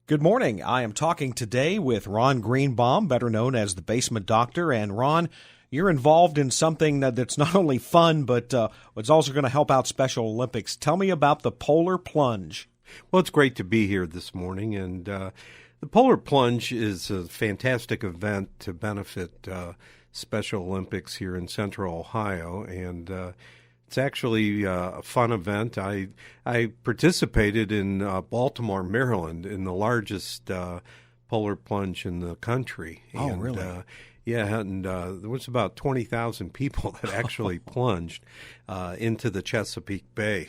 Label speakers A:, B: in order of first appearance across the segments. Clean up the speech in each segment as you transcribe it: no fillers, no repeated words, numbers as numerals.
A: Good morning. I am talking today with Ron Greenbaum, better known as the Basement Doctor. And Ron, you're involved in something that's not only fun, but it's also going to help out Special Olympics. Tell me about the Polar Plunge.
B: Well, it's great to be here this morning. And the Polar Plunge is a fantastic event to benefit Special Olympics here in Central Ohio. And it's actually a fun event. I participated in Baltimore, Maryland, in the largest polar plunge in the country.
A: Oh,
B: and,
A: really?
B: Yeah, and there was about 20,000 people that actually plunged into the Chesapeake Bay.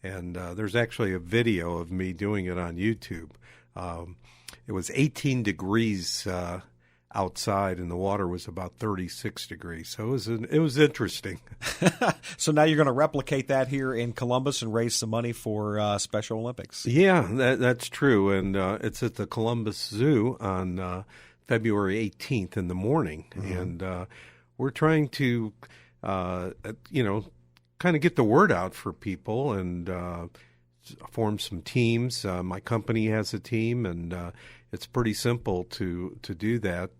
B: And there's actually a video of me doing it on YouTube. It was 18 degrees outside, and the water was about 36 degrees. So it was interesting.
A: So now you're going to replicate that here in Columbus and raise some money for Special Olympics.
B: Yeah, that's true. And it's at the Columbus Zoo on February 18th in the morning. Mm-hmm. And we're trying to, kind of get the word out for people and form some teams. My company has a team, and it's pretty simple to do that.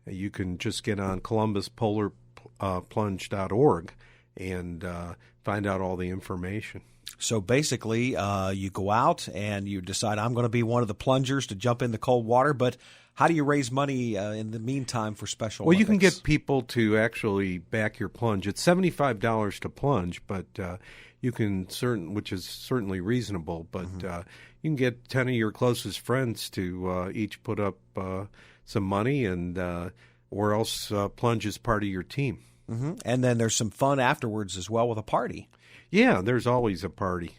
B: You can just get on ColumbusPolarPlunge.org and find out all the information.
A: So basically, you go out and you decide, I'm going to be one of the plungers to jump in the cold water, but how do you raise money in the meantime for Special Olympics?
B: Well, you can get people to actually back your plunge. It's $75 to plunge, but you can which is certainly reasonable, but you can get 10 of your closest friends to each put up some money, and or else plunge as part of your team.
A: Mm-hmm. And then there's some fun afterwards as well with a party.
B: Yeah, there's always a party.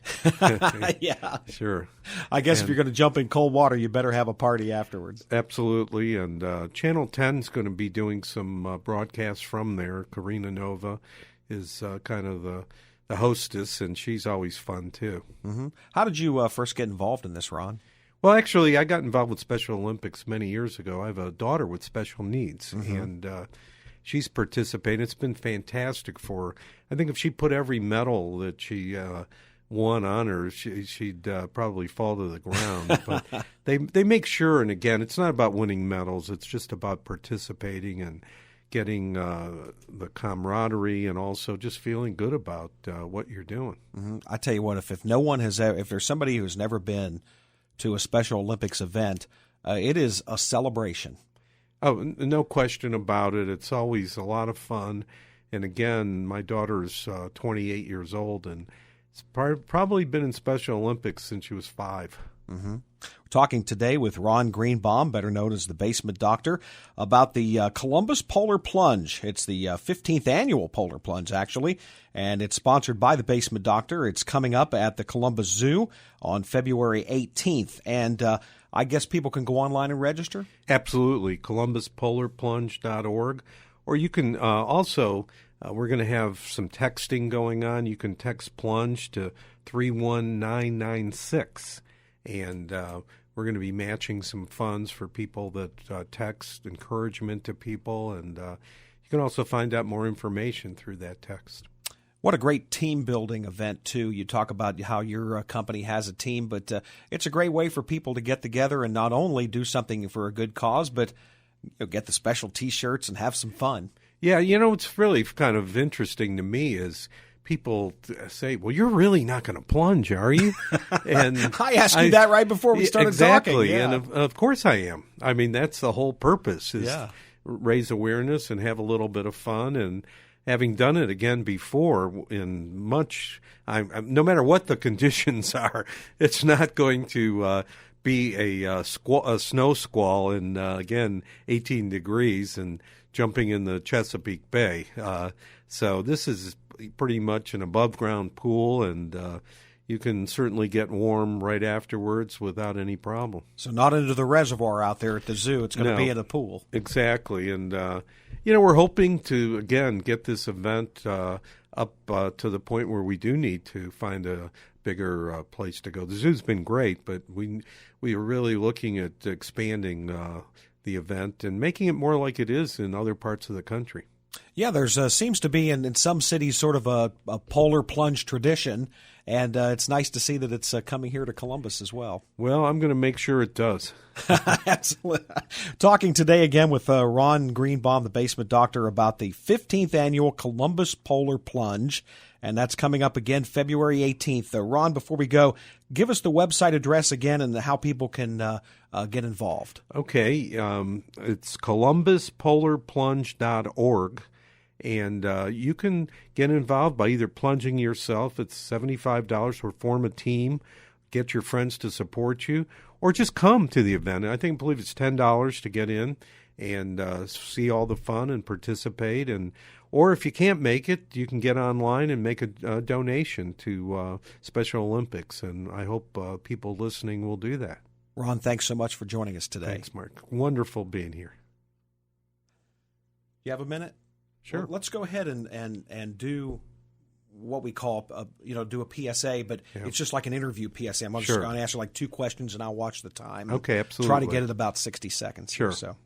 A: Yeah.
B: Sure.
A: I guess if you're going to jump in cold water, you better have a party afterwards.
B: Absolutely. And Channel 10 is going to be doing some broadcasts from there. Karina Nova is kind of the hostess, and she's always fun, too.
A: Mm-hmm. How did you first get involved in this, Ron?
B: Well, actually, I got involved with Special Olympics many years ago. I have a daughter with special needs, and she's participated. It's been fantastic for her. I think if she put every medal that she won on her, she'd probably fall to the ground. But they make sure, and again, it's not about winning medals. It's just about participating and getting the camaraderie and also just feeling good about what you're doing.
A: Mm-hmm. I tell you what, if there's somebody who's never been to a Special Olympics event, it is a celebration.
B: Oh, no question about it. It's always a lot of fun. And again, my daughter's 28 years old, and it's probably been in Special Olympics since she was 5.
A: Mm-hmm. We're talking today with Ron Greenbaum, better known as the Basement Doctor, about the Columbus Polar Plunge. It's the 15th annual Polar Plunge, actually, and it's sponsored by the Basement Doctor. It's coming up at the Columbus Zoo on February 18th, and I guess people can go online and register?
B: Absolutely, ColumbusPolarPlunge.org. Or you can also, we're going to have some texting going on. You can text plunge to 31996. And we're going to be matching some funds for people that text encouragement to people. And you can also find out more information through that text.
A: What a great team-building event, too. You talk about how your company has a team, but it's a great way for people to get together and not only do something for a good cause, but get the special T-shirts and have some fun.
B: Yeah, what's really kind of interesting to me is people say, well, you're really not going to plunge, are you? And
A: I asked you that right before we started
B: talking.
A: Exactly, yeah.
B: And of course I am. I mean, that's the whole purpose, is raise awareness and have a little bit of fun. And having done it again before no matter what the conditions are, it's not going to be a snow squall in, again, 18 degrees and jumping in the Chesapeake Bay. So this is pretty much an above-ground pool, and you can certainly get warm right afterwards without any problem.
A: So not into the reservoir out there at the zoo. It's going to be in a pool.
B: Exactly. And, we're hoping to, again, get this event up to the point where we do need to find a bigger place to go. The zoo's been great, but we are really looking at expanding the event and making it more like it is in other parts of the country.
A: Yeah, there's seems to be in some cities sort of a polar plunge tradition, and it's nice to see that it's coming here to Columbus as well.
B: Well, I'm going to make sure it does.
A: Absolutely. Talking today again with Ron Greenbaum, the basement doctor, about the 15th annual Columbus Polar Plunge, and that's coming up again February 18th. Ron, before we go, give us the website address again and how people can get involved.
B: Okay. It's columbuspolarplunge.org. And you can get involved by either plunging yourself. It's $75 or form a team, get your friends to support you, or just come to the event. I believe it's $10 to get in and see all the fun and participate. Or if you can't make it, you can get online and make a donation to Special Olympics. And I hope people listening will do that.
A: Ron, thanks so much for joining us today.
B: Thanks, Mark. Wonderful being here.
A: You have a minute?
B: Sure.
A: Well, let's go ahead and do what we call, do a PSA, but it's just like an interview PSA. I'm just going to answer like 2 questions, and I'll watch the time.
B: Okay, absolutely.
A: Try to get it about 60 seconds.
B: Sure.
A: So.